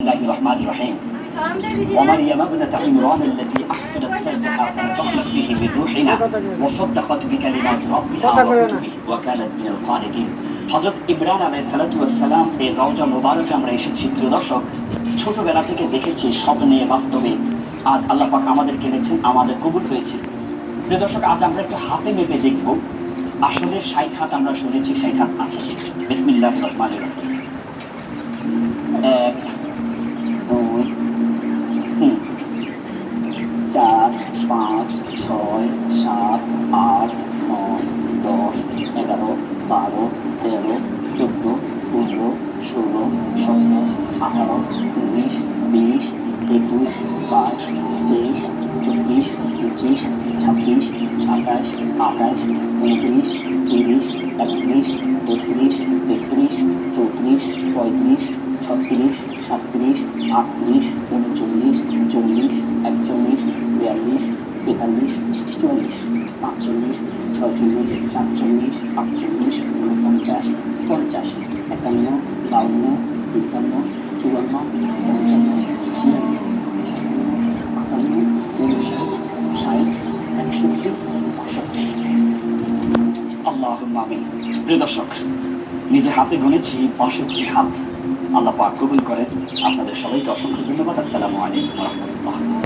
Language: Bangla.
বিসমিল্লাহির রহমানির রহিম ومريم ابنة عمران التي أحسنت فرجها فنفخنا فيه من روحنا وصدقت بكلمات ربها وكتبه وكانت من القانتين হযরত ইমরান আলাইহিস সালাতু ওয়াস সালাম এই রওজা মুবারকে আমরা এসেছি। প্রিয় দর্শক, ছোটবেলা থেকে দেখেছি স্বপ্নে বাস্তবে, আজ আল্লাহ পাক আমাদেরকে এনেছেন, আমাদের কবুল হয়েছে। প্রিয় দর্শক, আজ আমরা একটু হাতে মেপে দেখব আসলে 60 হাত আমরা শুনেছি, 60 হাত আছে। বিসমিল্লাহির রহমানির রহিম। 1 2 3 4 5 6 7 8 9 10 11 12 13 14 15 16 17 18 19 20 21 22 23 24 25 26 27 28 29 30 31 32 33 34 35 36 37 38 39 40 41 42 43 44 45 46 47 48 49 50 51 52 53 54 55 আল্লাহুম্মা আমিন। প্রিয় দর্শক, নিজে হাতে গুনেছি ৬৫ হাত। আল্লাহ পাক কবুল করেন। আপনাদের সবাইকে অসংখ্য ধন্যবাদ। আসসালামু আলাইকুম ওয়া রাহমাতুল্লাহ।